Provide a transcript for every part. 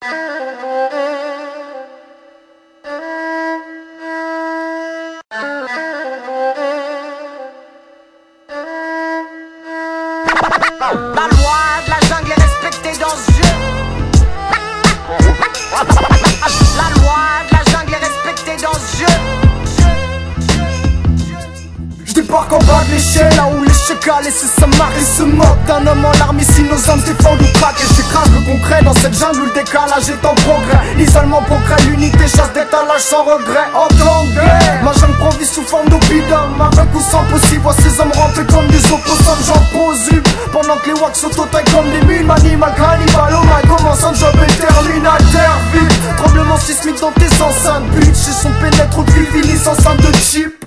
La loi de la jungle est respectée dans ce jeu. La loi de la jungle est respectée dans ce jeu. J'débarque en bas de l'échelle, là où les chacals laissent sa marque et se moquent d'un homme en larmes. Ici nos hommes se défendent ou craquent. Et j'écrase le concret dans cette jungle où le décalage est en progrès. L'isolement progrès, l'unité chasse d'étalage sans regret. En temps de guerre, ma jungle prend vie sous forme d'oppidum. Avec ou sans possible, vois ces hommes rampés comme des opossums. J'en pose une pendant que les wax s'auto-taillent comme des mines. Manimal, cannibal, oh my, commençant de job et termine à terre vite. Tremblement sismique dans tes enceintes, bitch. Et son pénètre au fil, finissent enceinte de chip.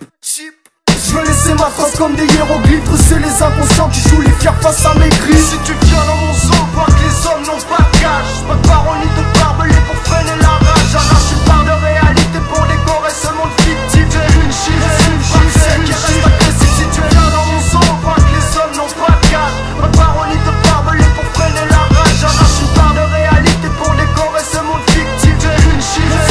Je veux laisser ma trace comme des hiéroglyphes. Recer les inconscients qui jouent les fiers face à mes grilles. Si tu viens dans mon zoo, vois que les hommes n'ont pas de gage. Pas de parole ni de barbelés pour freiner la rage. Arrache une part de réalité pour décorer ce monde fictif. J'ai une chiffre, une chiffre qui reste agressif. Si tu viens dans mon zoo, vois que les hommes n'ont pas de gage. Pas de parole ni de barbelés pour freiner la rage. Arrache une part de réalité pour décorer ce monde fictif. J'ai une chiffre,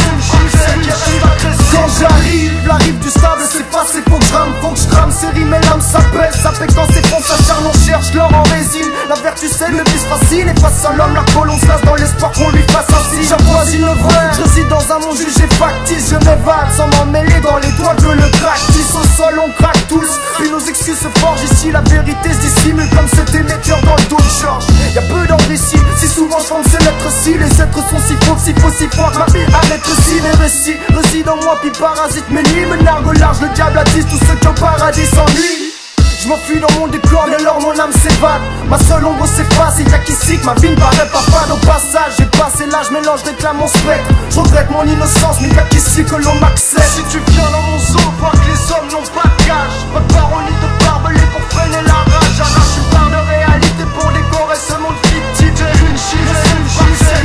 qui reste agressif. Quand j'arrive, la rive du stable s'efface. Faut que je rame, faut que je crame, c'est rime et l'âme ça pèse. Ça fait quand c'est fond, ça charne, on cherche l'or en résine. La vertu c'est le vice facile. Et face à l'homme, la colonne se lasse dans l'espoir qu'on lui fasse ainsi. J'avoisine le vrai, je réside dans un monde jugé factice. Je m'évade sans m'en mêler dans les doigts de le practice. Au sol on craque tous, puis nos excuses se forgent. Ici la vérité se dissimule comme cet émetteur dans le dos de Georges. Y'a peu d'ordre ici, si souvent je forme ces lettres-ci. Les êtres sont si faux, si faux, si forts. Ma vie arrête si les récits résident en moi, puis parasitent mes nuits. Me nargue au large, le diable attise tous ceux qui au paradis s'ennuient. Je m'enfuis dans mon décor, dès lors mon âme s'évade. Ma seule ombre s'efface, et y'a qu'ici que ma vie ne paraît pas fade. Au passage, j'ai passé l'âge, mélange, réclame mon spectre. Je regrette mon innocence, mais y'a qu'ici que l'on m'accepte. Si tu viens dans mon zoo, vois que les hommes n'ont pas de gage. Pas de parole ni de barbelés pour freiner la rage. Arrache une part de réalité pour décorer ce monde fictif. J'ai une chiffre,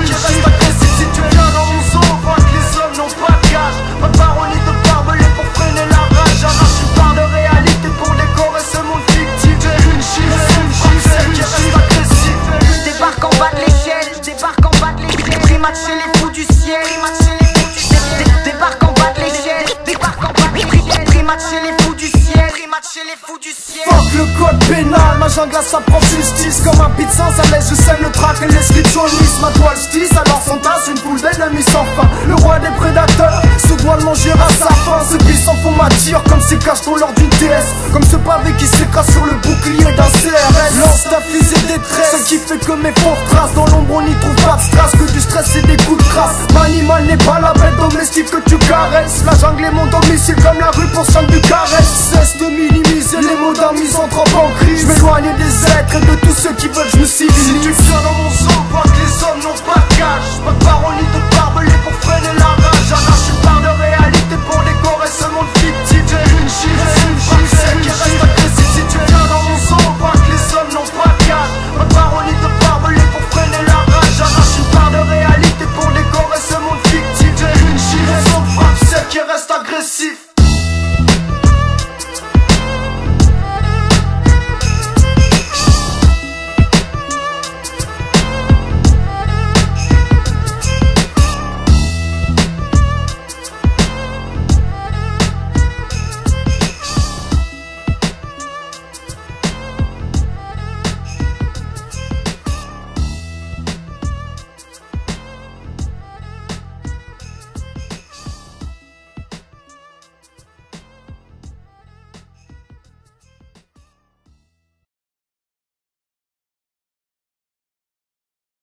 qui reste agressif. Si tu viens dans mon zoo, vois que les hommes n'ont pas de gage. Pas de parole ni de barbelés pour freiner la rage. Arrache une part de réalité pour décorer ce monde fictif. J'ai une chiffre, qui reste agressif. Débarque en bas de l'échelle, débarque en bas de l'échelle. Primate chez les fous du ciel. Débarque en bas de l'échelle, débarque en bas de l'échelle. Primate chez les fous du ciel. Primate chez les fous du ciel. Fuck le code pénal, ma jungle à sa propre justice. Comme un pit sans à l'aise, je sème le track et l'esprit de jaunisse. Ma toile stisse, alors son tasse, une foule d'ennemis sans fin. Le roi des prédateurs se doit le manger à sa faim. Ceux qui s'en font m'attirent comme ces cachetons lors d'une TS. Comme ce pavé qui s'écrase sur le bouclier d'un CRS. Lance ta fusée détresse, ce qui fait que mes pauvres traces. Dans l'ombre on n'y trouve pas de strass, que du stress et des coups de crasse. L'animal n'est pas la bête domestique que tu caresses. La jungle est mon domicile comme la rue pour Sainte Bucarest. Cesse de minimiser les mots d'un misanthrope en crise. Je m'éloigne des êtres et de tous ceux qui veulent que je me civilise. Si tu viens dans mon